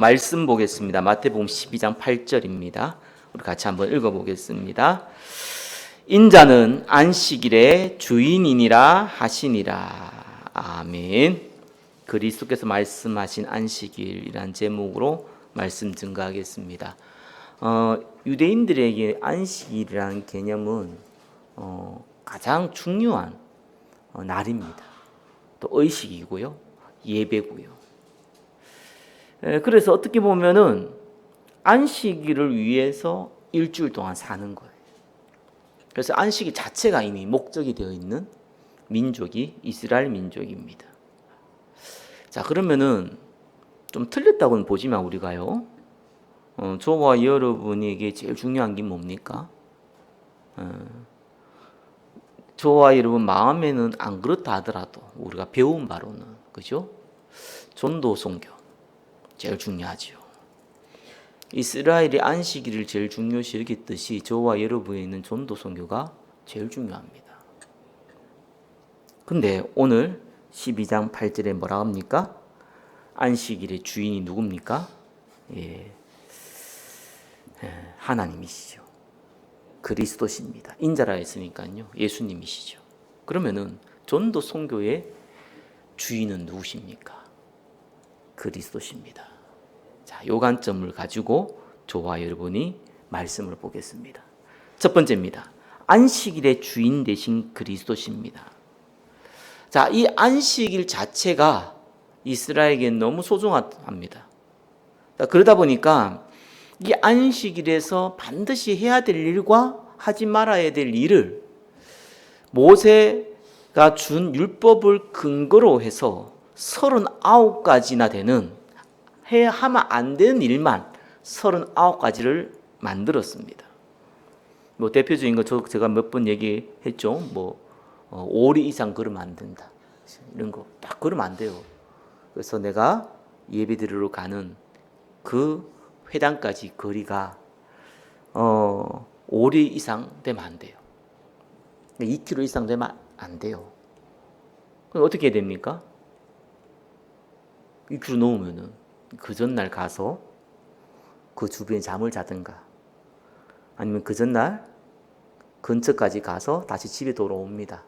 말씀 보겠습니다. 마태복음 12장 8절입니다. 우리 같이 한번 읽어보겠습니다. 인자는 안식일의 주인이니라 하시니라. 아멘. 그리스도께서 말씀하신 안식일이란 제목으로 말씀 증거하겠습니다. 유대인들에게 안식일이라는 개념은 가장 중요한 날입니다. 또 의식이고요, 예배고요. 그래서 어떻게 보면은 안식일을 위해서 일주일 동안 사는 거예요. 그래서 안식일 자체가 이미 목적이 되어 있는 민족이 이스라엘 민족입니다. 자, 그러면은 좀 틀렸다고는 보지만 우리가요, 저와 여러분에게 제일 중요한 게 뭡니까? 저와 여러분 마음에는 안 그렇다 하더라도 우리가 배운 바로는, 그죠? 전도 선교 제일 중요하죠. 이스라엘이 안식일을 제일 중요시 여겼듯이 저와 여러분에는 전도 선교가 제일 중요합니다. 근데 오늘 12장 8절에 뭐라 합니까? 안식일의 주인이 누굽니까? 하나님이시죠. 그리스도십니다. 인자라 했으니까요, 예수님이시죠. 그러면은 전도 선교의 주인은 누구십니까? 그리스도십니다. 자, 요 관점을 가지고 저와 여러분이 말씀을 보겠습니다. 첫 번째입니다. 안식일의 주인 되신 그리스도십니다. 자, 이 안식일 자체가 이스라엘에게 너무 소중합니다. 그러다 보니까 이 안식일에서 반드시 해야 될 일과 하지 말아야 될 일을 모세가 준 율법을 근거로 해서 39가지나 되는 하면 안 되는 일만 39가지를 만들었습니다. 뭐 대표적인 거 제가 몇 번 얘기했죠. 오리 이상 걸으면 안 된다. 이런 거 딱 걸으면 안 돼요. 그래서 내가 예배드리러 가는 그 회당까지 거리가 오리 이상 되면 안 돼요. 2km 이상 되면 안 돼요. 그럼 어떻게 해야 됩니까? 2km 넘으면은 그 전날 가서 그 주변에 잠을 자든가, 아니면 그 전날 근처까지 가서 다시 집에 돌아옵니다.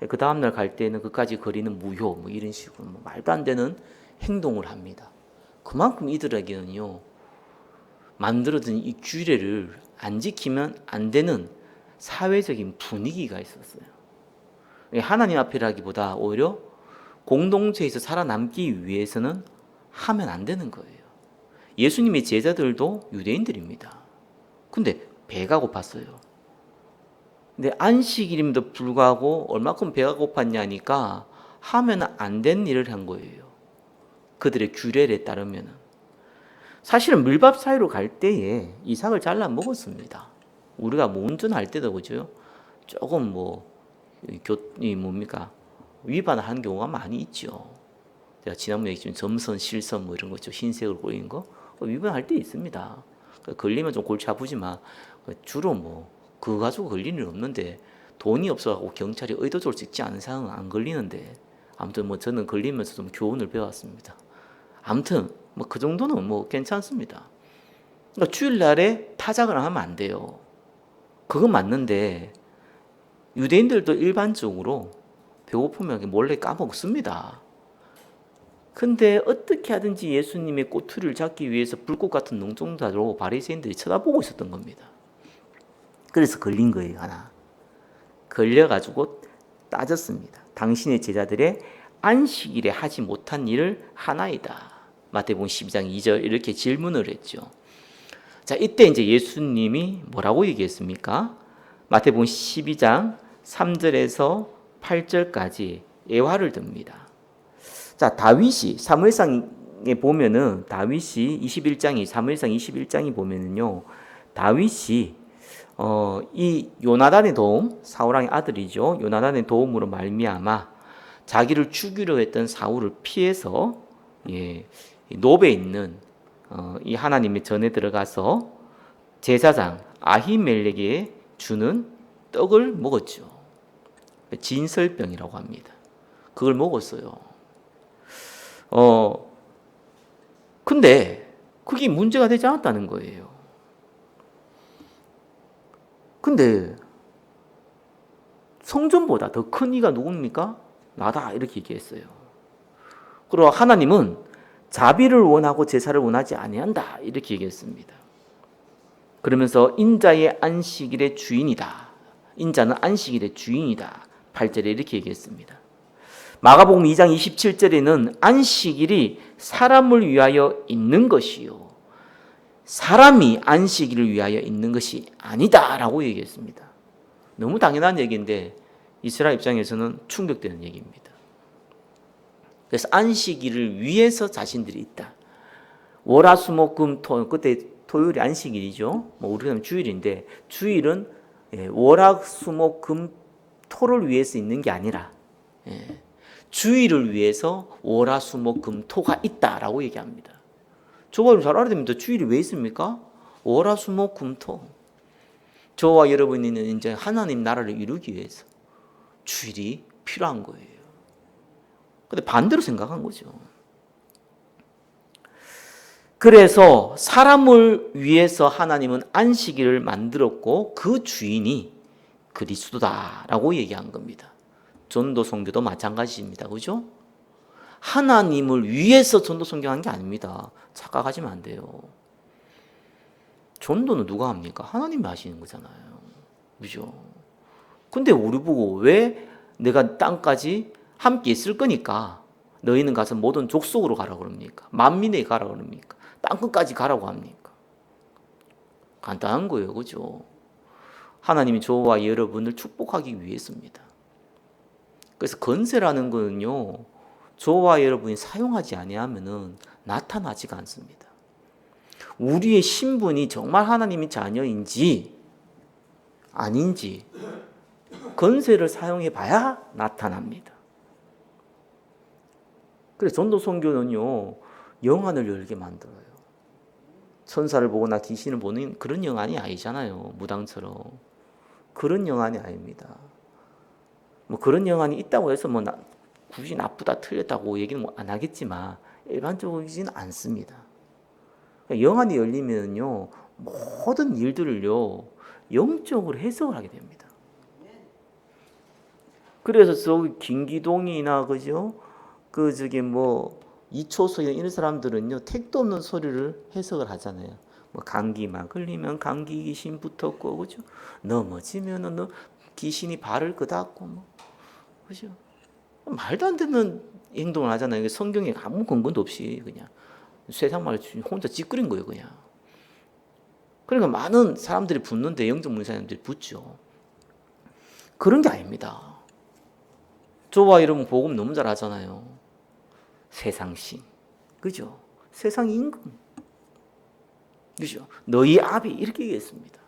그 다음날 갈 때는 그까지 거리는 무효, 뭐 이런 식으로 말도 안 되는 행동을 합니다. 그만큼 이들에게는요, 만들어진 이 규례를 안 지키면 안 되는 사회적인 분위기가 있었어요. 하나님 앞이라기보다 오히려 공동체에서 살아남기 위해서는 하면 안 되는 거예요. 예수님의 제자들도 유대인들입니다. 근데 배가 고팠어요. 근데 안식일임에도 불구하고 얼마큼 배가 고팠냐니까 하면 안 되는 일을 한 거예요. 그들의 규례에 따르면. 사실은 밀밥 사이로 갈 때에 이삭을 잘라 먹었습니다. 우리가 운전할 때도 그죠? 조금 위반하는 경우가 많이 있죠. 제가 지난번에 얘기했지만 점선, 실선 이런 거, 흰색으로 보이는 거 위반할 때 있습니다. 걸리면 좀 골치 아프지만 주로 그거 가지고 걸릴 일은 없는데, 돈이 없어갖고 경찰이 의도적으로 찍지 않은 상황은 안 걸리는데, 아무튼 저는 걸리면서 좀 교훈을 배웠습니다. 아무튼 그 정도는 괜찮습니다. 그러니까 주일날에 타작을 하면 안 돼요. 그건 맞는데 유대인들도 일반적으로 배고프면 몰래 까먹습니다. 근데 어떻게 하든지 예수님의 꼬투리를 잡기 위해서 불꽃 같은 눈동자로 바리새인들이 쳐다보고 있었던 겁니다. 그래서 걸린 거예요. 하나 걸려가지고 따졌습니다. 당신의 제자들의 안식일에 하지 못한 일을 하나이다. 마태복음 12장 2절 이렇게 질문을 했죠. 자, 이때 이제 예수님이 뭐라고 얘기했습니까? 마태복음 12장 3절에서 8절까지 예화를 듭니다. 자, 다윗이 사무엘상에 보면은 다윗이 21장이 사무엘상 21장이 보면은요, 다윗이 이 요나단의 도움, 사울왕의 아들이죠. 요나단의 도움으로 말미암아 자기를 죽이려 했던 사울을 피해서 노베에 있는 이 하나님의 전에 들어가서 제사장 아히멜렉에게 주는 떡을 먹었죠. 진설병이라고 합니다. 그걸 먹었어요. 근데 그게 문제가 되지 않았다는 거예요. 근데 성전보다 더 큰 이가 누굽니까? 나다 이렇게 얘기했어요. 그리고 하나님은 자비를 원하고 제사를 원하지 아니한다 이렇게 얘기했습니다. 그러면서 인자의 안식일의 주인이다. 인자는 안식일의 주인이다. 8절에 이렇게 얘기했습니다. 마가복음 2장 27절에는 안식일이 사람을 위하여 있는 것이요 사람이 안식일을 위하여 있는 것이 아니다라고 얘기했습니다. 너무 당연한 얘기인데 이스라엘 입장에서는 충격되는 얘기입니다. 그래서 안식일을 위해서 자신들이 있다. 월화수목금토 그때 토요일이 안식일이죠. 뭐 우리는 주일인데 주일은 월화수목금토를 위해서 있는 게 아니라 주일을 위해서 월화수목금토가 있다라고 얘기합니다. 저와 잘 알아야 됩니다. 주일이 왜 있습니까? 월화수목금토. 저와 여러분이는 이제 하나님 나라를 이루기 위해서 주일이 필요한 거예요. 근데 반대로 생각한 거죠. 그래서 사람을 위해서 하나님은 안식일을 만들었고 그 주인이 그리스도다라고 얘기한 겁니다. 전도 선교도 마찬가지입니다. 그죠? 하나님을 위해서 전도 선교한 게 아닙니다. 착각하시면 안 돼요. 전도는 누가 합니까? 하나님이 하시는 거잖아요. 그죠? 근데 우리 보고 왜 내가 땅까지 함께 있을 거니까 너희는 가서 모든 족속으로 가라고 그럽니까? 만민에게 가라고 그럽니까? 땅끝까지 가라고 합니까? 간단한 거예요. 그죠? 하나님이 저와 여러분을 축복하기 위해서입니다. 그래서 건세라는 거는요, 저와 여러분이 사용하지 아니하면은 나타나지가 않습니다. 우리의 신분이 정말 하나님의 자녀인지 아닌지 건세를 사용해 봐야 나타납니다. 그래서 전도 선교는요, 영안을 열게 만들어요. 천사를 보거나 귀신을 보는 그런 영안이 아니잖아요. 무당처럼. 그런 영안이 아닙니다. 뭐 그런 영안이 있다고 해서 뭐 굳이 나쁘다 틀렸다고 얘기는 안 하겠지만 일반적이지는 않습니다. 영안이 열리면요 모든 일들을요 영적으로 해석을 하게 됩니다. 그래서 저기 김기동이나 그죠 그 저기 뭐 이초석이나 이런 사람들은요 택도 없는 소리를 해석을 하잖아요. 뭐 감기만 걸리면 감기 귀신 붙었고 그죠 넘어지면은 귀신이 발을 끄닫고 뭐 그죠 말도 안 되는 행동을 하잖아요. 성경에 아무 근거도 없이 그냥 세상 말 혼자 찌끄린 거예요, 그냥. 그러니까 많은 사람들이 붙는데 영적 문사님들이 붙죠. 그런 게 아닙니다. 저와 여러분 복음 너무 잘 하잖아요. 세상신, 그죠? 세상 임금, 그죠? 너희 아비 이렇게 얘기했습니다.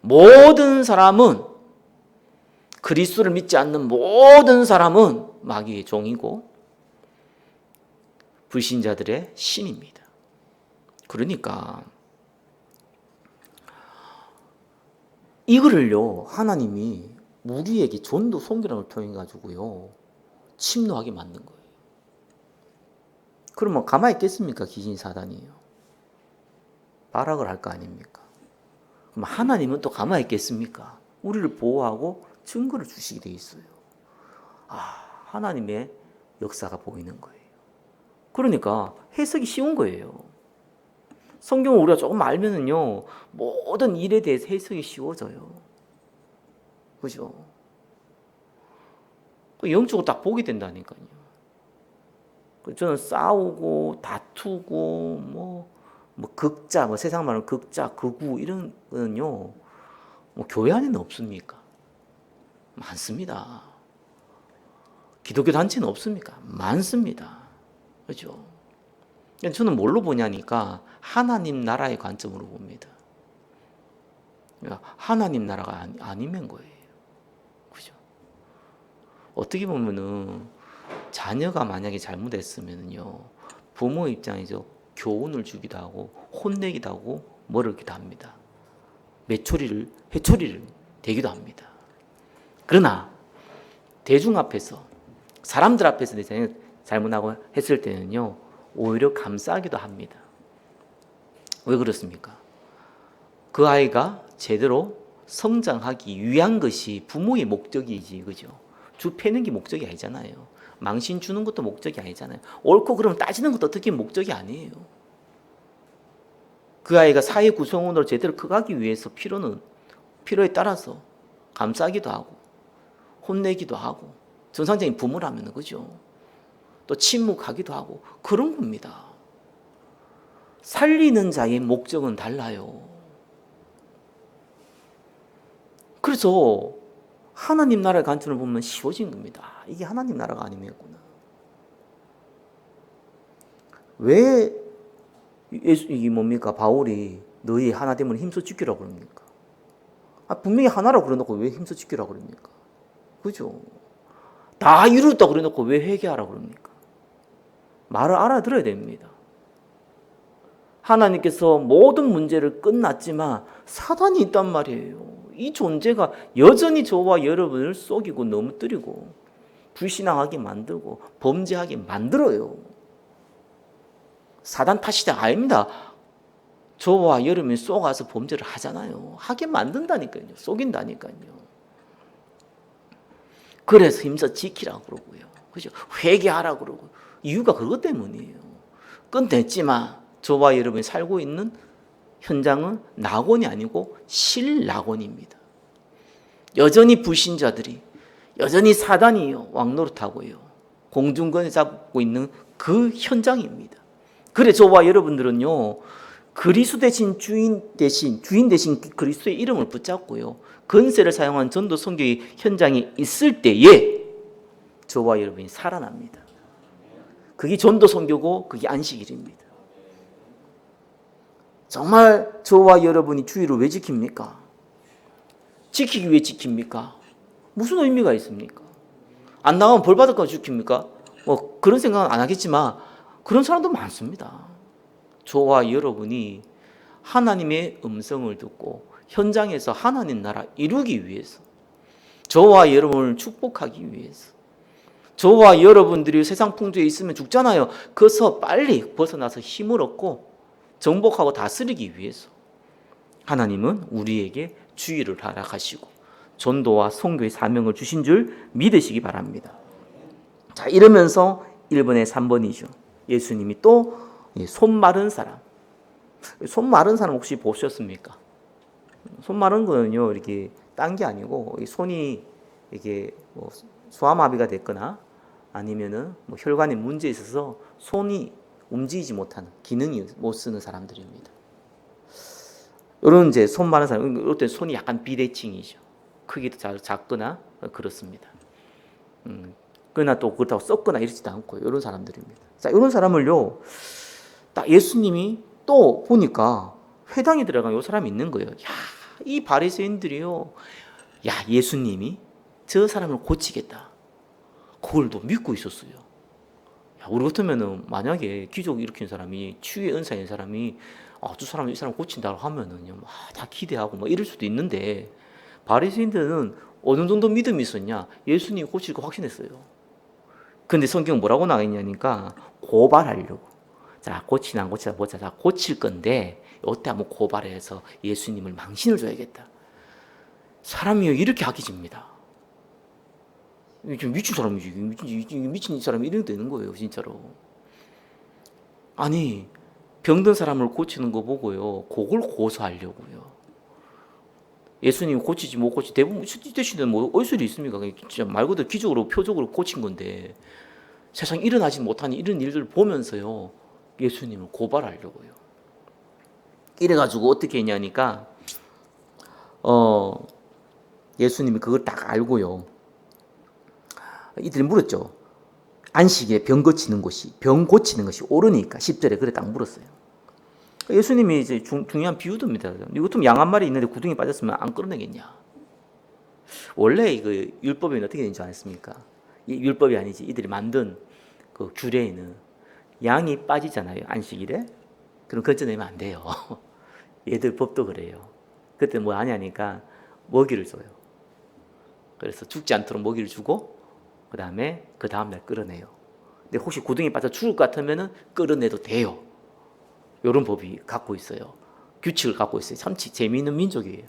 모든 사람은 그리스도를 믿지 않는 모든 사람은 마귀의 종이고 불신자들의 신입니다. 그러니까 이거를요 하나님이 우리에게 전도 선교를 통해 가지고요 침노하게 만든 거예요. 그러면 가만히 있겠습니까? 귀신 사단이요. 발악을 할 거 아닙니까? 그럼 하나님은 또 가만히 있겠습니까? 우리를 보호하고 증거를 주시게 돼 있어요. 하나님의 역사가 보이는 거예요. 그러니까 해석이 쉬운 거예요. 성경을 우리가 조금 알면은요, 모든 일에 대해서 해석이 쉬워져요. 그죠? 영적으로 딱 보게 된다니까요. 저는 싸우고, 다투고, 뭐 극자, 세상 말로 극자, 극우, 이런 거는요, 교회 안에는 없습니까? 많습니다. 기독교 단체는 없습니까? 많습니다. 그죠? 저는 뭘로 보냐니까 하나님 나라의 관점으로 봅니다. 하나님 나라가 아니면 거예요. 그죠? 어떻게 보면은 자녀가 만약에 잘못했으면요 부모 입장에서 교훈을 주기도 하고 혼내기도 하고 뭐를 기도 합니다. 회초리를 대기도 합니다. 그러나 대중 앞에서 사람들 앞에서 내 자녀가 잘못하고 했을 때는요 오히려 감싸기도 합니다. 왜 그렇습니까? 그 아이가 제대로 성장하기 위한 것이 부모의 목적이지, 그죠? 주 패는 게 목적이 아니잖아요. 망신 주는 것도 목적이 아니잖아요. 옳고 그름 따지는 것도 어떻게 목적이 아니에요. 그 아이가 사회 구성원으로 제대로 커가기 위해서 필요에 따라서 감싸기도 하고 혼내기도 하고 정상적인 부모라면 그죠? 또 침묵하기도 하고 그런 겁니다. 살리는 자의 목적은 달라요. 그래서 하나님 나라의 관점을 보면 쉬워진 겁니다. 이게 하나님 나라가 아니겠구나. 왜 이게 뭡니까? 바울이 너희 하나됨을 힘써 지키라고 그럽니까? 분명히 하나라고 그래놓고 왜 힘써 지키라고 그럽니까? 그죠? 다 이루었다고 그래놓고 왜 회개하라고 그럽니까? 말을 알아들어야 됩니다. 하나님께서 모든 문제를 끝났지만 사단이 있단 말이에요. 이 존재가 여전히 저와 여러분을 속이고 넘어뜨리고 불신앙하게 만들고 범죄하게 만들어요. 사단 탓이 아닙니다. 저와 여러분이 속아서 범죄를 하잖아요. 하게 만든다니까요. 속인다니까요. 그래서 힘써 지키라고 그러고요. 그죠? 회개하라고 그러고. 이유가 그것 때문이에요. 끝냈지만 저와 여러분이 살고 있는 현장은 낙원이 아니고 실낙원입니다. 여전히 불신자들이, 여전히 사단이 왕노릇하고요. 공중권을 잡고 있는 그 현장입니다. 그래 저와 여러분들은요. 그리스도 대신 주인 대신 그리스도의 이름을 붙잡고요. 건세를 사용한 전도 선교의 현장에 있을 때에 저와 여러분이 살아납니다. 그게 전도 선교고 그게 안식일입니다. 정말 저와 여러분이 주의를 왜 지킵니까? 지키기 위해 지킵니까? 무슨 의미가 있습니까? 안 나가면 벌 받을까 지킵니까? 뭐 그런 생각은 안 하겠지만 그런 사람도 많습니다. 저와 여러분이 하나님의 음성을 듣고 현장에서 하나님 나라 이루기 위해서, 저와 여러분을 축복하기 위해서, 저와 여러분들이 세상 풍조에 있으면 죽잖아요. 그래서 빨리 벗어나서 힘을 얻고 정복하고 다스리기 위해서 하나님은 우리에게 주의를 허락하시고 전도와 선교의 사명을 주신 줄 믿으시기 바랍니다. 자, 이러면서 1번에 3번이죠. 예수님이 또 손 마른 사람. 손 마른 사람 혹시 보셨습니까? 손 마른 거는요, 이렇게 딴 게 아니고 손이 이게 뭐 소아마비가 됐거나 아니면은 뭐 혈관에 문제 있어서 손이 움직이지 못하는, 기능이 못 쓰는 사람들입니다. 이런 이제 손 마른 사람, 이럴 때 손이 약간 비대칭이죠. 크기도 작거나 그렇습니다. 그러나 또 그렇다고 썩거나 이러지도 않고 이런 사람들입니다. 자, 이런 사람을요, 딱 예수님이 또 보니까 회당에 들어간 이 사람이 있는 거예요. 야, 이 바리새인들이요, 야, 예수님이 저 사람을 고치겠다. 그걸 또 믿고 있었어요. 야, 우리 같으면은 만약에 기적 일으킨 사람이, 치유의 은사인 사람이 저 사람 이 사람 고친다고 하면은요, 다 기대하고 뭐 이럴 수도 있는데 바리새인들은 어느 정도 믿음이 있었냐? 예수님이 고칠 거 확신했어요. 근데 성경 뭐라고 나와 있냐니까 고발하려고. 자, 고치나 안 고치나 보자. 자, 고칠 건데 이때 한번 고발해서 예수님을 망신을 줘야겠다. 사람이 이렇게 악해집니다. 미친 사람이지. 미친 사람이 이렇게 되는 거예요, 진짜로. 아니, 병든 사람을 고치는 거 보고요, 그걸 고소하려고요. 예수님 고치지 못 고치, 대부분 대신에 뭐 의술이 있습니까? 진짜 말 그대로 기적으로 표적으로 고친 건데 세상 일어나지 못하는 이런 일들을 보면서요, 예수님을 고발하려고요. 이래가지고 어떻게 했냐니까 예수님이 그걸 딱 알고요, 이들이 물었죠. 안식일에 병 고치는 것이 옳으니까 10절에 그래 딱 물었어요. 예수님이 이제 중요한 비유도입니다. 이것도 양 한 마리 있는데 구덩이 빠졌으면 안 끌어내겠냐. 원래 이거 율법에는 어떻게 되는 줄 아십니까? 율법이 아니지, 이들이 만든 그 규례에는 양이 빠지잖아요, 안식일에. 그럼 건져내면 안 돼요. 얘들 법도 그래요. 그때 뭐 하냐니까 먹이를 줘요. 그래서 죽지 않도록 먹이를 주고 그 다음날 끌어내요. 근데 혹시 구덩이 빠져 죽을 것 같으면은 끌어내도 돼요. 이런 법이 갖고 있어요. 규칙을 갖고 있어요. 참 재미있는 민족이에요.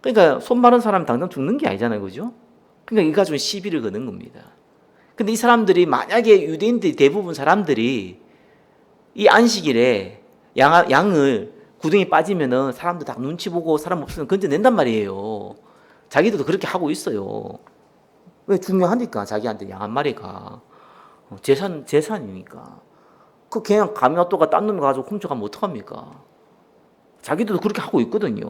그러니까 손 마른 사람이 당장 죽는 게 아니잖아요, 그죠? 그러니까 이 가지고 시비를 거는 겁니다. 근데 이 사람들이 만약에 유대인들이 대부분 사람들이 이 안식일에 양을 구덩이 빠지면은 사람들 다 눈치 보고 사람 없으면 건져낸단 말이에요. 자기들도 그렇게 하고 있어요. 왜? 중요하니까 자기한테 양 한 마리가 재산이니까. 그 그냥 가면또가 딴 놈이 가지고 훔쳐가면 어떡합니까? 자기들도 그렇게 하고 있거든요.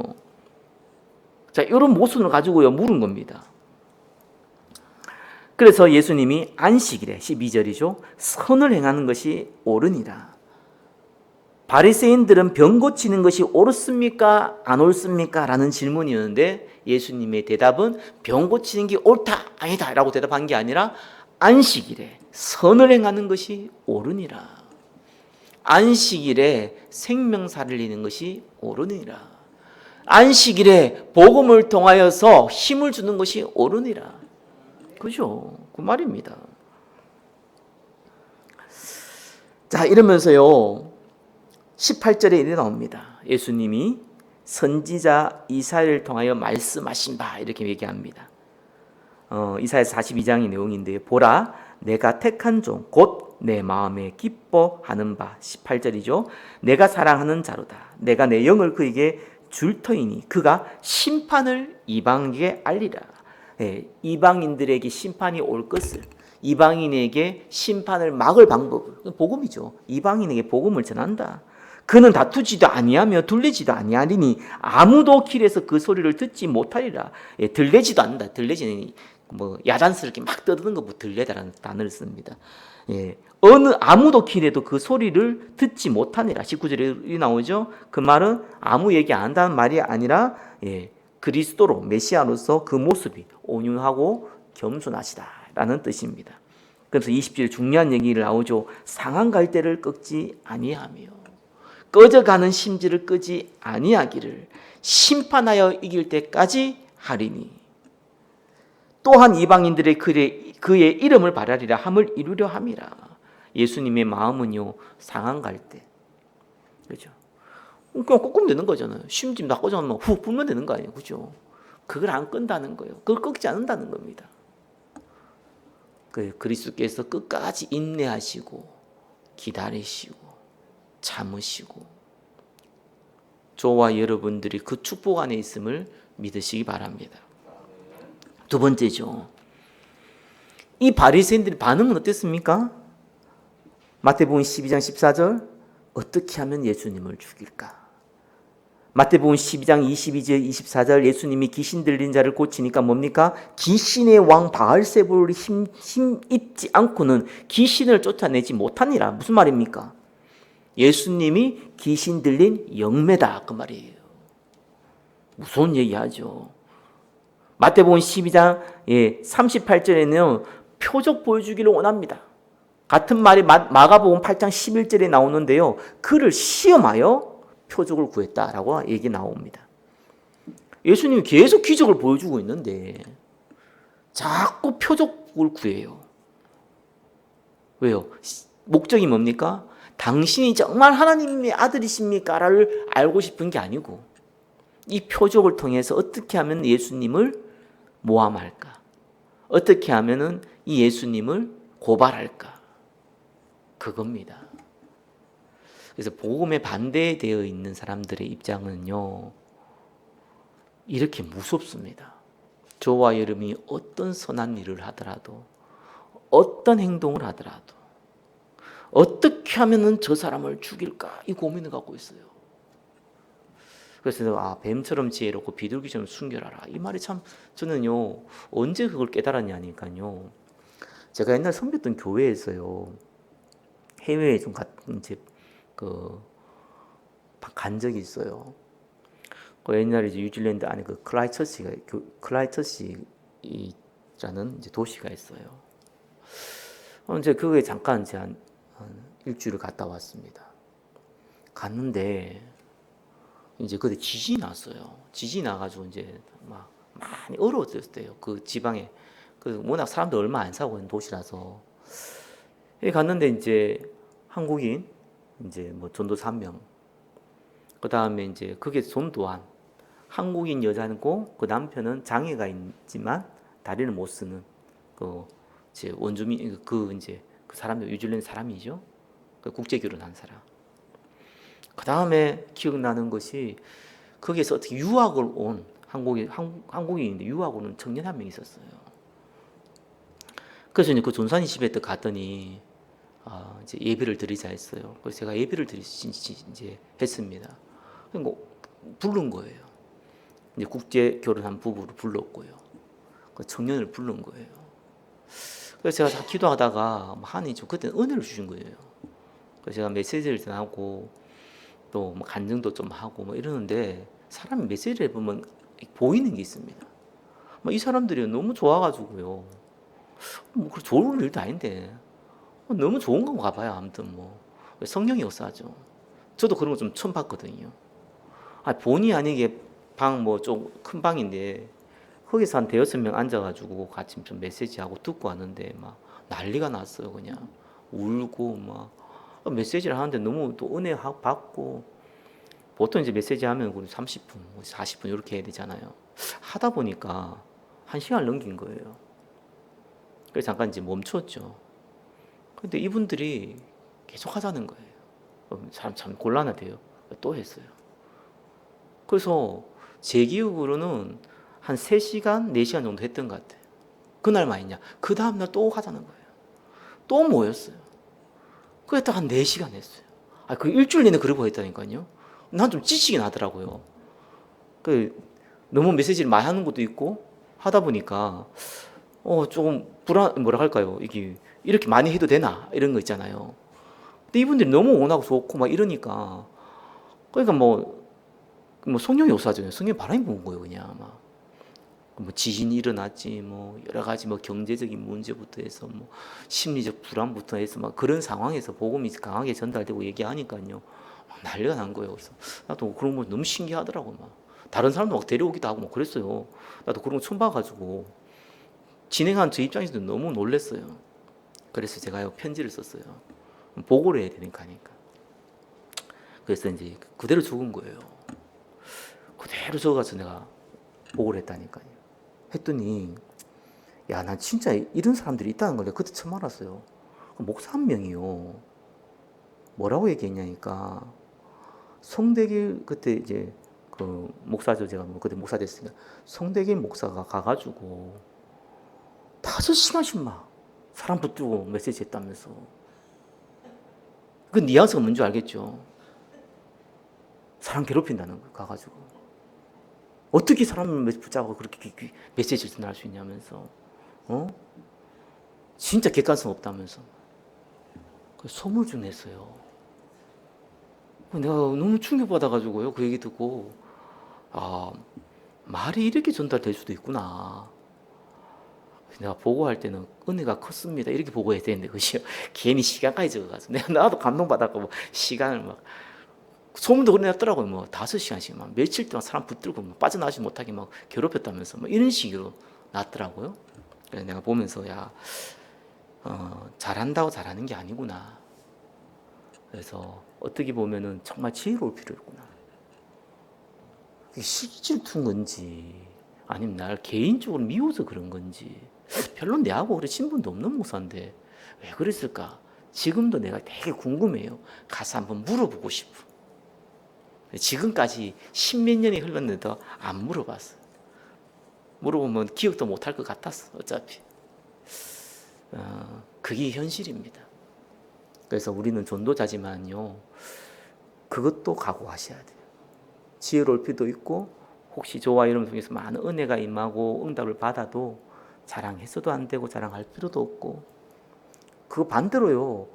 자, 이런 모순을 가지고요 물은 겁니다. 그래서 예수님이 안식일에 12절이죠. 선을 행하는 것이 옳으니라. 바리새인들은 병 고치는 것이 옳습니까? 안 옳습니까? 라는 질문이었는데 예수님의 대답은 병 고치는 게 옳다, 아니다 라고 대답한 게 아니라 안식일에 선을 행하는 것이 옳으니라. 안식일에 생명 살리는 것이 옳으니라. 안식일에 복음을 통하여서 힘을 주는 것이 옳으니라. 그죠? 그 말입니다. 자, 이러면서요 18절에 이래 나옵니다. 예수님이 선지자 이사야를 통하여 말씀하신 바 이렇게 얘기합니다. 이사야 42장의 내용인데 보라 내가 택한 종 곧 내 마음에 기뻐하는 바 18절이죠. 내가 사랑하는 자로다. 내가 내 영을 그에게 줄 터이니 그가 심판을 이방에게 알리라. 이방인들에게 심판이 올 것을, 이방인에게 심판을 막을 방법을, 복음이죠. 이방인에게 복음을 전한다. 그는 다투지도 아니하며 둘레지도 아니하리니 아무도 길에서 그 소리를 듣지 못하리라. 들레지도 않는다. 들레지는 뭐 야단스럽게 막 떠드는 거 뭐 들레다라는 단어를 씁니다. 어느 아무도 길에도 그 소리를 듣지 못하니라. 19절에 나오죠. 그 말은 아무 얘기 안 한다는 말이 아니라 그리스도로 메시아로서 그 모습이 온유하고 겸손하시다라는 뜻입니다. 그래서 20절 중요한 얘기를 나오죠. 상한 갈대를 꺾지 아니하며 꺼져가는 심지를 끄지 아니하기를 심판하여 이길 때까지 하리니 또한 이방인들의 그의 이름을 바라리라 함을 이루려 함이라. 예수님의 마음은요 상한 갈대, 그렇죠? 그냥 꺾으면 되는 거잖아요. 심지 다 꺼져면 훅 불면 되는 거 아니에요, 그렇죠? 그걸 안 끈다는 거예요. 그걸 꺾지 않는다는 겁니다. 그리스도께서 끝까지 인내하시고 기다리시고 참으시고 저와 여러분들이 그 축복 안에 있음을 믿으시기 바랍니다. 두 번째죠. 이 바리새인들의 반응은 어땠습니까? 마태복음 12장 14절 어떻게 하면 예수님을 죽일까? 마태복음 12장 22절 24절 예수님이 귀신 들린 자를 고치니까 뭡니까? 귀신의 왕 바알세불이 힘 있지 않고는 귀신을 쫓아내지 못하니라. 무슨 말입니까? 예수님이 귀신 들린 영매다 그 말이에요. 무서운 얘기하죠. 마태복음 12장 38절에는 표적 보여주기를 원합니다. 같은 말이 마가복음 8장 11절에 나오는데요. 그를 시험하여 표적을 구했다라고 얘기 나옵니다. 예수님이 계속 기적을 보여주고 있는데 자꾸 표적을 구해요. 왜요? 목적이 뭡니까? 당신이 정말 하나님의 아들이십니까를 알고 싶은 게 아니고 이 표적을 통해서 어떻게 하면 예수님을 모함할까? 어떻게 하면은 이 예수님을 고발할까? 그겁니다. 그래서 복음에 반대되어 있는 사람들의 입장은요 이렇게 무섭습니다. 저와 여러분이 어떤 선한 일을 하더라도 어떤 행동을 하더라도 어떻게 하면은 저 사람을 죽일까 이 고민을 갖고 있어요. 그래서 뱀처럼 지혜롭고 비둘기처럼 순결하라 이 말이 참 저는요 언제 그걸 깨달았냐니까요. 제가 옛날 섬겼던 교회에서요 해외에 좀 간 적이 있어요. 옛날에 이제 뉴질랜드 안에 그 클라이처시라는 이제 도시가 있어요. 이제 그거에 잠깐 한 일주일을 갔다 왔습니다. 갔는데 이제 그때 지진이 났어요. 지진이 나가지고 이제 막 많이 얼어졌어요. 그 지방에 워낙 사람들 얼마 안 사고 있는 도시라서 여기 갔는데 이제 한국인 이제 뭐 전도사 한 명, 그 다음에 이제 그게 전도한 한국인 여자고 그 남편은 장애가 있지만 다리를 못 쓰는 그 이제 원주민 그 이제 그 사람도 뉴질랜드 사람이죠. 그 국제 결혼한 사람. 그 다음에 기억나는 것이 거기에서 어떻게 유학을 온 한국인인데 유학을 온 청년 한 명 있었어요. 그래서 이제 그 전산이 집에 또 갔더니 이제 예배를 드리자 했어요. 그래서 제가 예배를 이제 했습니다. 그러니까 부른 거예요. 이제 국제 결혼한 부부를 불렀고요. 그 청년을 부른 거예요. 그래서 제가 기도하다가 하나님 좀 그때 은혜를 주신 거예요. 그래서 제가 메시지를 전하고 또 뭐 간증도 좀 하고 뭐 이러는데 사람이 메시지를 해보면 보이는 게 있습니다. 이 사람들이 너무 좋아가지고요. 뭐 좋은 일도 아닌데 너무 좋은 건가 봐요. 아무튼 뭐 성령이 역사하죠. 저도 그런 거 좀 처음 봤거든요. 본의 아니게 방 뭐 좀 큰 방인데 거기서 한 대여섯 명 앉아가지고 같이 좀 메시지하고 듣고 왔는데 막 난리가 났어요. 그냥 울고 막 메시지를 하는데 너무 또 은혜 받고 보통 이제 메시지 하면 우리 30분, 40분 이렇게 해야 되잖아요. 하다 보니까 1시간을 넘긴 거예요. 그래서 잠깐 이제 멈췄죠. 근데 이분들이 계속 하자는 거예요. 참 곤란하대요. 또 했어요. 그래서 제 기억으로는 한 3시간, 4시간 정도 했던 것 같아요. 그날만 했냐? 그 다음날 또 하자는 거예요. 또 모였어요. 그랬다 한 4시간 했어요. 그 일주일 내내 그러고 했다니까요. 난 좀 지치긴 하더라고요. 너무 메시지를 많이 하는 것도 있고 하다 보니까 조금 뭐라 할까요? 이게 이렇게 많이 해도 되나? 이런 거 있잖아요. 근데 이분들이 너무 원하고 좋고 막 이러니까 그러니까 뭐 성령이 역사하잖아요. 성령이 바람이 부은 거예요, 그냥 막. 뭐 지진이 일어났지, 뭐 여러 가지 뭐 경제적인 문제부터 해서 뭐 심리적 불안부터 해서 막 그런 상황에서 복음이 강하게 전달되고 얘기하니까요, 막 난리가 난 거예요. 그래서 나도 그런 거 너무 신기하더라고 막. 다른 사람도 막 데려오기도 하고 막 그랬어요. 나도 그런 거 처음 봐가지고 진행한 저 입장에서도 너무 놀랐어요. 그래서 제가 편지를 썼어요. 보고를 해야 되니까 하니까. 그래서 이제 그대로 적은 거예요. 그대로 적어서 내가 보고를 했다니까요. 했더니 야, 난 진짜 이런 사람들이 있다는 걸 내가 그때 처음 알았어요. 목사 한 명이요. 뭐라고 얘기했냐니까 성대길 그때 이제 그 목사죠. 제가 뭐 그때 목사 됐으니까 성대길 목사가 가가지고 5시간씩 막 사람 붙들고 메시지 했다면서. 그 뉘앙스가 뭔지 알겠죠? 사람 괴롭힌다는 거 가가지고. 어떻게 사람을 붙잡고 그렇게 메시지를 전할 수 있냐면서. 진짜 객관성 없다면서. 소문을 좀 냈어요. 내가 너무 충격받아가지고요. 그 얘기 듣고 말이 이렇게 전달될 수도 있구나. 내가 보고할 때는 은혜가 컸습니다. 이렇게 보고해야 되는데 그것이 괜히 시간까지 적어가지고 내가 나도 감동받았고 뭐 시간을 막 소문도 그래놨더라고요. 뭐 5시간씩 막 며칠 동안 사람 붙들고 뭐 빠져나오지 못하게 막 괴롭혔다면서 뭐 이런 식으로 났더라고요. 그래서 내가 보면서 잘한다고 잘하는 게 아니구나. 그래서 어떻게 보면은 정말 지혜로울 필요 있구나. 실질투인 건지 아니면 나를 개인적으로 미워서 그런 건지 별로 내하고 그래 친분도 없는 목사인데 왜 그랬을까? 지금도 내가 되게 궁금해요. 가서 한번 물어보고 싶어. 지금까지 10몇 년이 흘렀는데도 안 물어봤어. 물어보면 기억도 못할 것 같았어. 어차피. 그게 현실입니다. 그래서 우리는 전도자지만요. 그것도 각오하셔야 돼요. 지혜로울 필요도 있고 혹시 저와 여러분 중에서 많은 은혜가 임하고 응답을 받아도 자랑해서도 안 되고 자랑할 필요도 없고 그거 반대로요.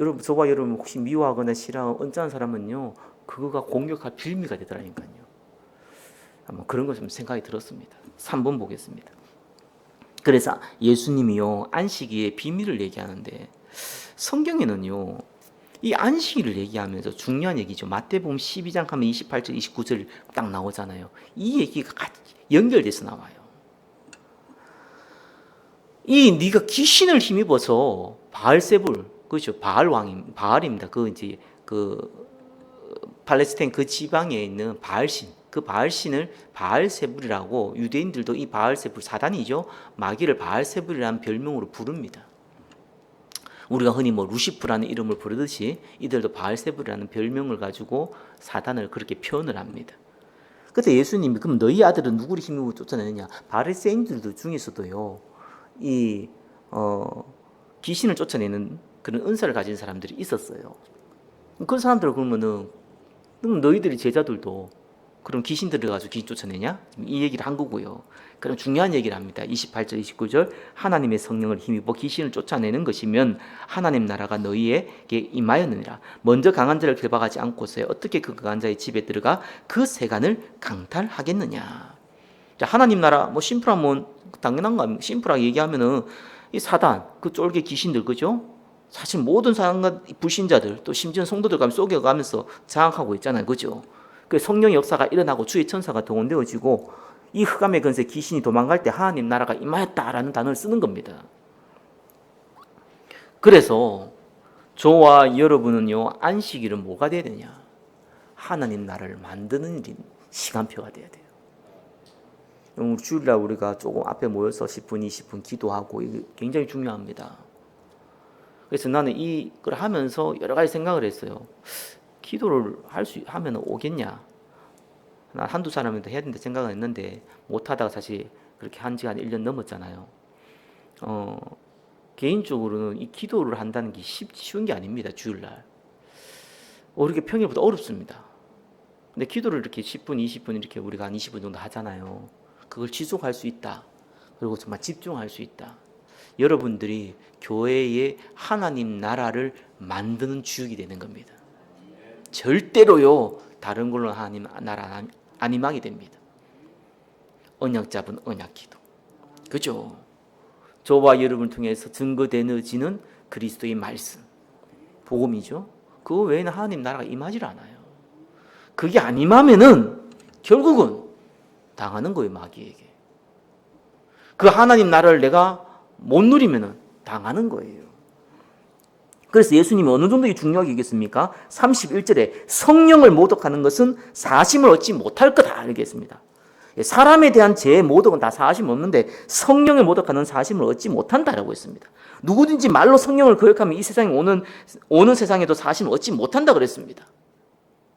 여러분 저와 여러분 혹시 미워하거나 싫어하고 언짢은 사람은요. 그거가 공격할 빌미가 되더라니까요. 한번 그런 거 좀 생각이 들었습니다. 3번 보겠습니다. 그래서 예수님이요 안식일의 비밀을 얘기하는데 성경에는요 이 안식일을 얘기하면서 중요한 얘기죠. 마태복음 12장 하면 28절 29절 딱 나오잖아요. 이 얘기가 같이 연결돼서 나와요. 네가 귀신을 힘입어서 바알세불, 그렇죠. 바알입니다. 그 이제 그 팔레스타인 그 지방에 있는 바알신, 그 바알신을 바알세불이라고, 유대인들도 이 바알세불, 사단이죠. 마귀를 바알세불이라는 별명으로 부릅니다. 우리가 흔히 뭐 루시프라는 이름을 부르듯이 이들도 바알세불이라는 별명을 가지고 사단을 그렇게 표현을 합니다. 그때 예수님이 그럼 너희 아들은 누구를 힘입어 쫓아내느냐? 바리새인들 중에서도요, 이 귀신을 쫓아내는 그런 은사를 가진 사람들이 있었어요. 그 사람들 그러면은 그럼 너희들이 제자들도 그럼 귀신들을 가지고 귀신 쫓아내냐? 이 얘기를 한 거고요. 그럼 중요한 얘기를 합니다. 28절, 29절 하나님의 성령을 힘입어 귀신을 쫓아내는 것이면 하나님 나라가 너희에게 임하였느니라. 먼저 강한 자를 결박하지 않고서 어떻게 그 강한 자의 집에 들어가 그 세간을 강탈하겠느냐. 자, 하나님 나라 뭐 심플하면 당연한 거 아닙니까? 심플하게 얘기하면은 이 사단, 그 쫄개 귀신들, 그죠? 사실 모든 사람과 불신자들 또 심지어 성도들 가면 속여가면서 장악하고 있잖아요, 그죠? 그 성령의 역사가 일어나고 주의 천사가 동원되어지고 이 흑암의 근세 귀신이 도망갈 때 하나님 나라가 임하였다라는 단어를 쓰는 겁니다. 그래서 저와 여러분은요, 안식일은 뭐가 돼야 되냐? 하나님 나라를 만드는 일인 시간표가 돼야 돼요. 주일날 우리가 조금 앞에 모여서 10분, 20분 기도하고 이게 굉장히 중요합니다. 그래서 나는 이걸 하면서 여러 가지 생각을 했어요. 기도를 하면 오겠냐? 난 한두 사람한테 해야 된다 생각을 했는데 못하다가 사실 그렇게 한 지가 한 1년 넘었잖아요. 개인적으로는 이 기도를 한다는 게 쉬운 게 아닙니다. 주일날. 이렇게 평일보다 어렵습니다. 근데 기도를 이렇게 10분, 20분 이렇게 우리가 한 20분 정도 하잖아요. 그걸 지속할 수 있다. 그리고 정말 집중할 수 있다. 여러분들이 교회의 하나님 나라를 만드는 주역이 되는 겁니다. 절대로요, 다른 걸로 하나님 나라 안 임하게 됩니다. 언약 잡은 언약 기도. 그죠? 저와 여러분을 통해서 증거되어지는 그리스도의 말씀. 복음이죠. 그거 외에는 하나님 나라가 임하지 않아요. 그게 안 임하면은 결국은 당하는 거예요, 마귀에게. 그 하나님 나라를 내가 못 누리면은 당하는 거예요. 그래서 예수님이 어느 정도 중요하게 얘기했습니까? 31절에 성령을 모독하는 것은 사심을 얻지 못할 거다 얘기했습니다. 사람에 대한 죄의 모독은 다 사심 없는데 성령을 모독하는 사심을 얻지 못한다라고 했습니다. 누구든지 말로 성령을 거역하면 이 세상에 오는 세상에도 사심을 얻지 못한다 그랬습니다.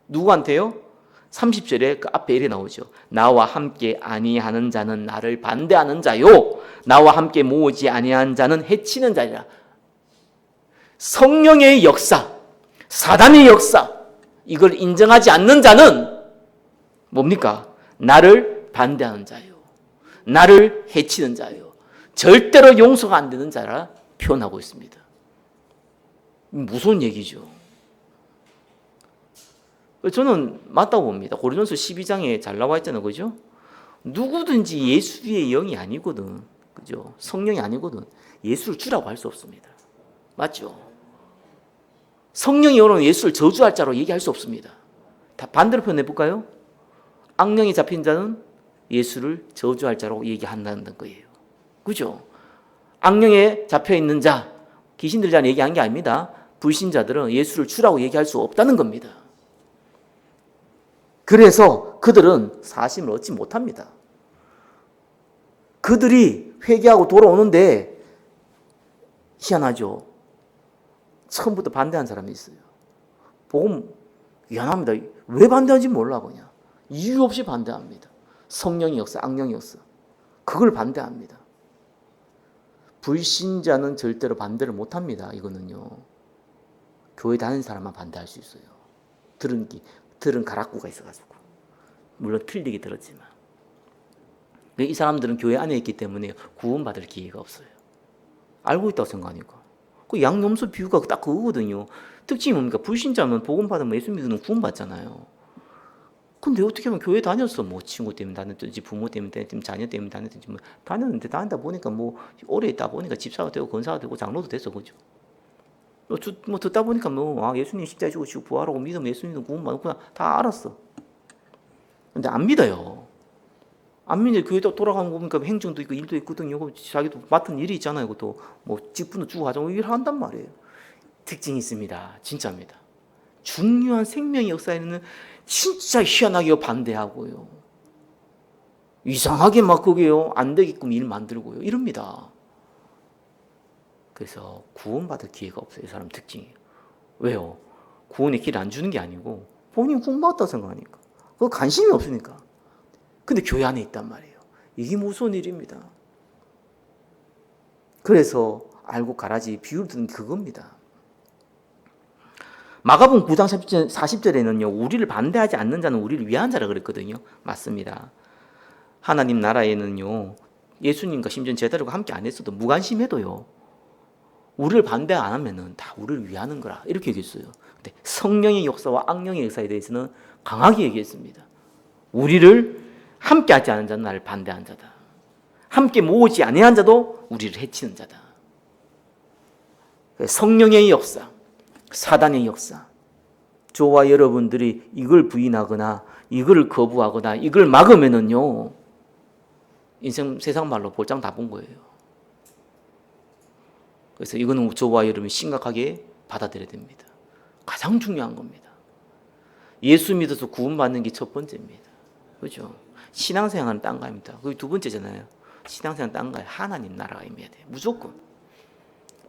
누구한테요? 30절에 그 앞에 이래 나오죠. 나와 함께 아니하는 자는 나를 반대하는 자요, 나와 함께 모으지 아니하는 자는 해치는 자니라. 성령의 역사, 사단의 역사, 이걸 인정하지 않는 자는 뭡니까? 나를 반대하는 자요, 나를 해치는 자요, 절대로 용서가 안 되는 자라 표현하고 있습니다. 무서운 얘기죠. 저는 맞다고 봅니다. 고린도서 12장에 잘 나와 있잖아요, 그죠? 누구든지 예수의 영이 아니거든, 그죠? 성령이 아니거든 예수를 주라고 할 수 없습니다. 맞죠? 성령이 오는 예수를 저주할 자로 얘기할 수 없습니다. 다 반대로 표현해 볼까요? 악령이 잡힌 자는 예수를 저주할 자로 얘기한다는 거예요. 그죠? 악령에 잡혀 있는 자, 귀신들 자는 얘기한 게 아닙니다. 불신자들은 예수를 주라고 얘기할 수 없다는 겁니다. 그래서 그들은 사심을 얻지 못합니다. 그들이 회개하고 돌아오는데 희한하죠. 처음부터 반대한 사람이 있어요. 복음 미안합니다. 왜 반대하는지 몰라 그냥. 이유 없이 반대합니다. 성령의 역사, 악령의 역사. 그걸 반대합니다. 불신자는 절대로 반대를 못합니다. 이거는요. 교회 다니는 사람만 반대할 수 있어요. 들은 가락구가 있어가지고. 물론 틀리게 들었지만. 이 사람들은 교회 안에 있기 때문에 구원받을 기회가 없어요. 알고 있다고 생각하니까. 그 양념소 비유가 딱 그거거든요. 특징이 뭡니까? 불신자면 복음 받으면 예수 믿으면 구원받잖아요. 근데 어떻게 하면 교회 다녔어? 뭐 친구 때문에 다녔든지 부모 때문에 다녔든지 자녀 때문에 다녔든지 뭐 다녔는데 다니다 보니까 뭐 오래 있다 보니까 집사가 되고 권사가 되고 장로도 됐어, 그죠? 뭐 듣다 보니까 뭐 예수님 십자가에 죽으시고 부활하고 믿으면 예수님은 구원받는구나 다 알았어. 근데 안 믿어요. 안민이 교회도 돌아가는 거 보니까 행정도 있고 일도 있거든요. 자기도 맡은 일이 있잖아요. 그것도 뭐 직분도 주고 하자고 일을 한단 말이에요. 특징이 있습니다. 진짜입니다. 중요한 생명의 역사에는 진짜 희한하게 반대하고요. 이상하게 막 그게요 안 되게끔 일 만들고요. 이럽니다. 그래서 구원받을 기회가 없어요. 이 사람 특징이에요. 왜요? 구원의 길 안 주는 게 아니고 본인 구원받았다 생각하니까. 그 관심이 없으니까. 근데 교회 안에 있단 말이에요. 이게 무서운 일입니다. 그래서 알고 가라지 비유를 드는 게 그겁니다. 마가복음 9장 40절에는요. 우리를 반대하지 않는 자는 우리를 위한 자라 그랬거든요. 맞습니다. 하나님 나라에는요. 예수님과 심지어 제자들과 함께 안 했어도 무관심해도요. 우리를 반대 안 하면은 다 우리를 위하는 거라 이렇게 얘기했어요. 근데 성령의 역사와 악령의 역사에 대해서는 강하게 얘기했습니다. 우리를 함께하지 않은 자는 나를 반대한 자다. 함께 모으지 아니한 자도 우리를 해치는 자다. 성령의 역사, 사단의 역사. 저와 여러분들이 이걸 부인하거나 이걸 거부하거나 이걸 막으면은요 인생 세상 말로 볼장 다 본 거예요. 그래서 이거는 저와 여러분이 심각하게 받아들여야 됩니다. 가장 중요한 겁니다. 예수 믿어서 구원받는 게 첫 번째입니다. 그렇죠? 신앙생활은 딴 거입니다. 그게 두 번째잖아요. 신앙생활은 딴 거예요. 하나님 나라가 임해야 돼요. 무조건.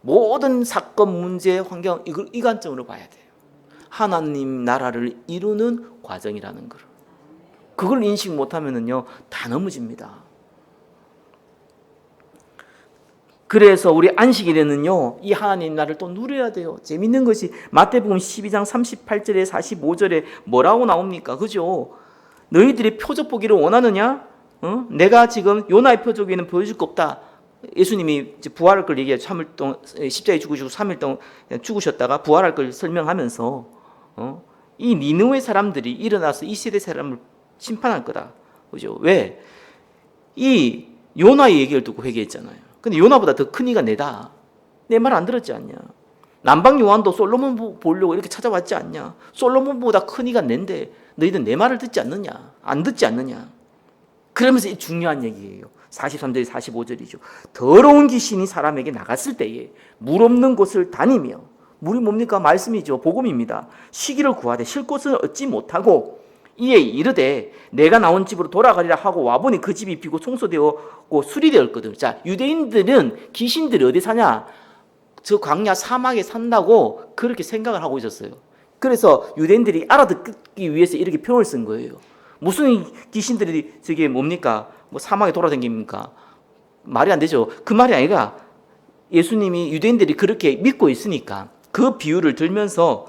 모든 사건, 문제, 환경 이걸 이 관점으로 봐야 돼요. 하나님 나라를 이루는 과정이라는 걸. 그걸 인식 못하면은요 다 넘어집니다. 그래서 우리 안식일에는요 이 하나님 나라를 또 누려야 돼요. 재밌는 것이 마태복음 12장 38절에 45절에 뭐라고 나옵니까? 그죠? 너희들이 표적 보기를 원하느냐? 내가 지금 요나의 표적에는 보여줄 거 없다. 예수님이 부활할 걸 얘기해요. 3일 동안 십자가에 죽으시고 3일 동안 죽으셨다가 부활할 걸 설명하면서 이 니느웨 사람들이 일어나서 이 세대 사람을 심판할 거다. 그죠? 왜? 이 요나의 얘기를 듣고 회개했잖아요. 근데 요나보다 더 큰 이가 내다. 내 말 안 들었지 않냐? 남방 요한도 솔로몬 보려고 이렇게 찾아왔지 않냐? 솔로몬보다 큰 이가 낸데 너희들 내 말을 듣지 않느냐? 안 듣지 않느냐? 그러면서 이 중요한 얘기예요. 43절이 45절이죠. 더러운 귀신이 사람에게 나갔을 때에 물 없는 곳을 다니며, 물이 뭡니까? 말씀이죠. 복음입니다. 쉬기를 구하되 쉴 곳을 얻지 못하고 이에 이르되 내가 나온 집으로 돌아가리라 하고 와보니 그 집이 비고 청소되었고 수리되었거든. 자, 유대인들은 귀신들이 어디 사냐? 저 광야 사막에 산다고 그렇게 생각을 하고 있었어요. 그래서 유대인들이 알아듣기 위해서 이렇게 표현을 쓴 거예요. 무슨 귀신들이 저게 뭡니까? 뭐 사막에 돌아다닙니까? 말이 안 되죠. 그 말이 아니라 예수님이 유대인들이 그렇게 믿고 있으니까 그 비유를 들면서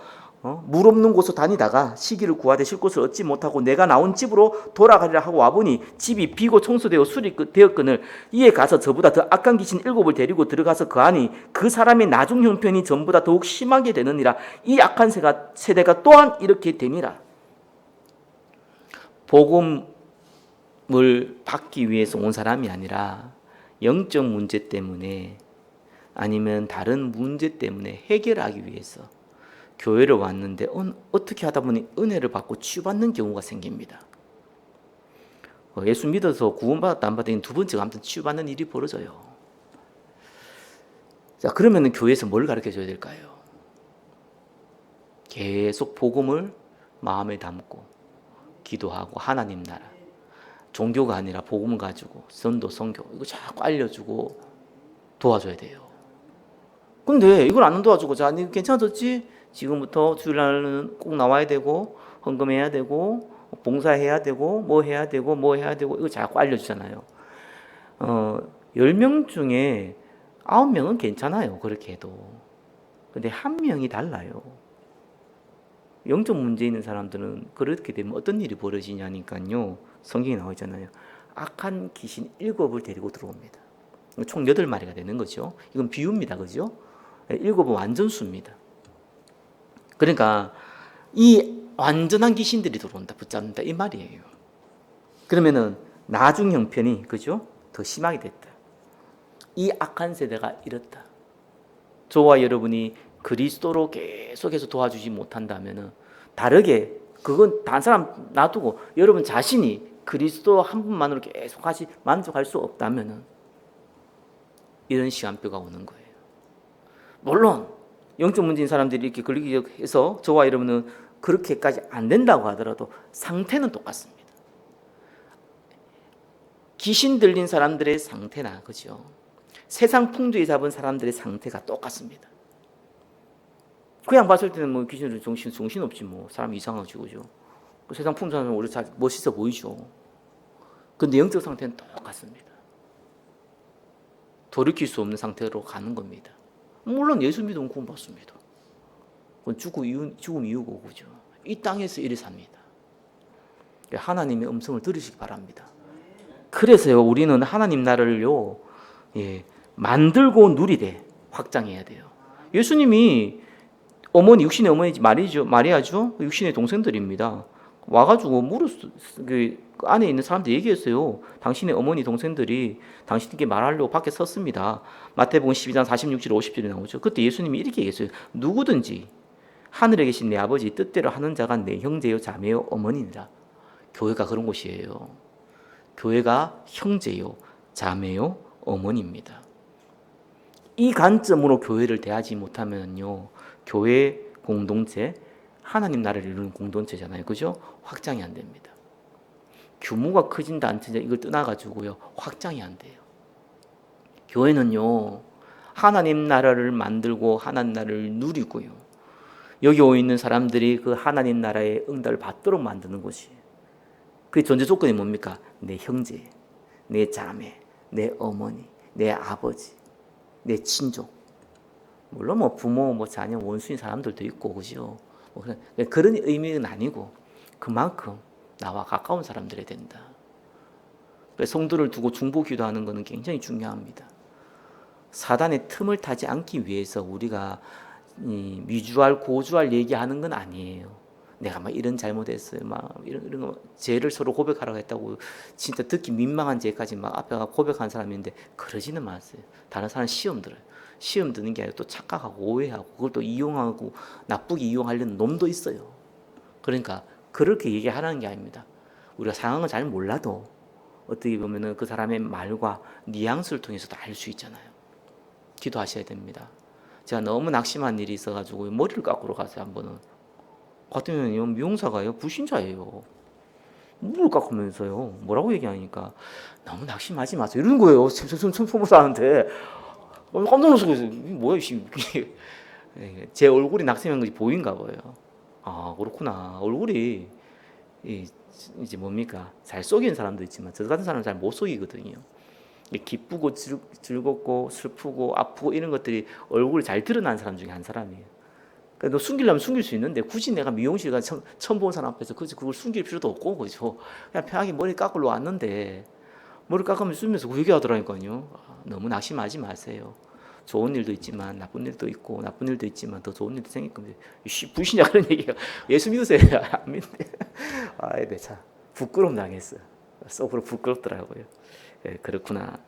물 없는 곳을 다니다가 시기를 구하되 쉴 곳을 얻지 못하고 내가 나온 집으로 돌아가리라 하고 와보니 집이 비고 청소되어 수리되었거늘 이에 가서 저보다 더 악한 귀신 7을 데리고 들어가서 거하니 그 사람의 나중 형편이 전보다 더욱 심하게 되느니라. 이 악한 세대가 또한 이렇게 되니라. 복음을 받기 위해서 온 사람이 아니라 영적 문제 때문에 아니면 다른 문제 때문에 해결하기 위해서 교회를 왔는데 어떻게 하다 보니 은혜를 받고 치유받는 경우가 생깁니다. 예수 믿어서 구원받았다 안 받았다 두 번째가 아무튼 치유받는 일이 벌어져요. 자, 그러면 교회에서 뭘 가르쳐줘야 될까요? 계속 복음을 마음에 담고 기도하고 하나님 나라, 종교가 아니라 복음을 가지고 선도, 선교 이거 자꾸 알려주고 도와줘야 돼요. 근데 이걸 안 도와주고 자, 니 괜찮아졌지? 지금부터 주일날은 꼭 나와야 되고 헌금해야 되고 봉사해야 되고 뭐 해야 되고 뭐 해야 되고 이거 자꾸 알려주잖아요. 10명 중에 9명은 괜찮아요. 그렇게 해도. 근데 1명이 달라요. 영적 문제 있는 사람들은 그렇게 되면 어떤 일이 벌어지냐니까요. 성경에 나와 있잖아요. 악한 귀신 7을 데리고 들어옵니다. 총 8마리가 되는 거죠. 이건 비유입니다. 그죠? 7은 완전 수입니다. 그러니까 이 완전한 귀신들이 들어온다, 붙잡는다 이 말이에요. 그러면은 나중 형편이 그죠? 더 심하게 됐다. 이 악한 세대가 이렇다. 저와 여러분이 그리스도로 계속해서 도와주지 못한다면은 다르게 그건 다른 사람 놔두고 여러분 자신이 그리스도 한 분만으로 계속 같이 만족할 수 없다면은 이런 시간표가 오는 거예요. 물론 영적 문제인 사람들이 이렇게 걸리기 해서 저와 여러분은 그렇게까지 안 된다고 하더라도 상태는 똑같습니다. 귀신 들린 사람들의 상태나 그죠? 세상 풍조에 잡은 사람들의 상태가 똑같습니다. 그냥 봤을 때는 뭐 귀신들 정신 없지 뭐 사람 이상하죠, 그죠? 세상 풍조는 오히려 잘 멋있어 보이죠. 근데 영적 상태는 똑같습니다. 돌이킬 수 없는 상태로 가는 겁니다. 물론 예수 믿으면 구원받습니다. 그건 죽음 이유고 그죠? 이 땅에서 이래 삽니다. 하나님의 음성을 들으시기 바랍니다. 그래서요 우리는 하나님 나라를요 만들고 누리되 확장해야 돼요. 예수님이 어머니 육신의 어머니 마리아죠. 육신의 동생들입니다. 와가지고 그 안에 있는 사람들 얘기했어요. 당신의 어머니 동생들이 당신에게 말하려고 밖에 섰습니다. 마태복음 12장 46절 50절에 나오죠. 그때 예수님이 이렇게 얘기했어요. 누구든지 하늘에 계신 내 아버지 뜻대로 하는 자가 내 형제요 자매요 어머니니라. 교회가 그런 곳이에요. 교회가 형제요 자매요 어머니입니다. 이 관점으로 교회를 대하지 못하면요 교회 공동체 하나님 나라를 이루는 공동체잖아요. 그죠? 확장이 안 됩니다. 규모가 커진다 안 커진다 이걸 떠나가지고요 확장이 안 돼요. 교회는요 하나님 나라를 만들고 하나님 나라를 누리고요 여기 오 있는 사람들이 그 하나님 나라의 응답을 받도록 만드는 곳이에요. 그 전제 조건이 뭡니까? 내 형제, 내 자매, 내 어머니, 내 아버지, 내 친족. 물론 뭐 부모, 뭐 자녀, 원수인 사람들도 있고 그죠? 뭐 그런 의미는 아니고 그만큼 나와 가까운 사람들이 된다. 성도를 두고 중보 기도하는 것은 굉장히 중요합니다. 사단의 틈을 타지 않기 위해서 우리가 미주알 고주알 얘기하는 건 아니에요. 내가 막 이런 잘못했어요. 막 이런 거 죄를 서로 고백하라고 했다고 진짜 듣기 민망한 죄까지 막 앞에 가 고백한 사람인데 그러지는 마세요. 다른 사람 시험 들어요. 시험 드는 게 아니라 또 착각하고 오해하고 그걸 또 이용하고 나쁘게 이용하려는 놈도 있어요. 그러니까 그렇게 얘기하라는 게 아닙니다. 우리가 상황을 잘 몰라도 어떻게 보면은 그 사람의 말과 뉘앙스를 통해서도 알 수 있잖아요. 기도하셔야 됩니다. 제가 너무 낙심한 일이 있어가지고 머리를 깎으러 갔어요. 한 번은. 갔더니 미용사가요 불신자예요. 물을 깎으면서요 뭐라고 얘기하니까 너무 낙심하지 마세요 이러는 거예요. 손보사하는데 깜짝 놀라서 뭐야 제 얼굴이 낙심한 것이 보인가 봐요. 아 그렇구나. 얼굴이 이제 뭡니까 잘 속이는 사람도 있지만 저 같은 사람은 잘 못 속이거든요. 기쁘고 즐겁고 슬프고 아프고 이런 것들이 얼굴이 잘 드러난 사람 중에 한 사람이에요. 너 숨기려면 숨길 수 있는데 굳이 내가 미용실 가서 처음 본 사람 앞에서 그걸 숨길 필요도 없고 그죠. 그냥 편하게 머리 깎으러 왔는데 머리 깎으면서 쓰면서 그 얘기하더라니까요. 너무 낙심하지 마세요. 좋은 일도 있지만 나쁜 일도 있고 나쁜 일도 있지만 더 좋은 일도 생길 겁니다. 불신자 그런 얘기가 예수 믿으세요? 안 믿네. 네, 참 부끄러움 당했어요. 속으로 부끄럽더라고요. 그렇구나.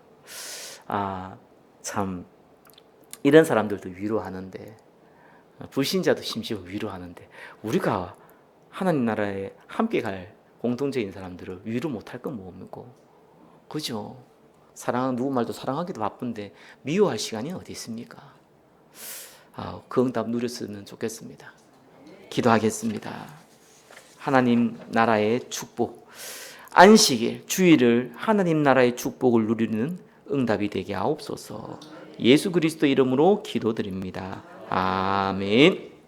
참 이런 사람들도 위로하는데 불신자도 심지어 위로하는데 우리가 하나님 나라에 함께 갈 공동체인 사람들을 위로 못할 건 뭡니까? 그죠? 누구 말도 사랑하기도 바쁜데 미워할 시간이 어디 있습니까? 그 응답 누렸으면 좋겠습니다. 기도하겠습니다. 하나님 나라의 축복, 안식일, 주일을 하나님 나라의 축복을 누리는 응답이 되게 하옵소서. 예수 그리스도 이름으로 기도드립니다. 아멘.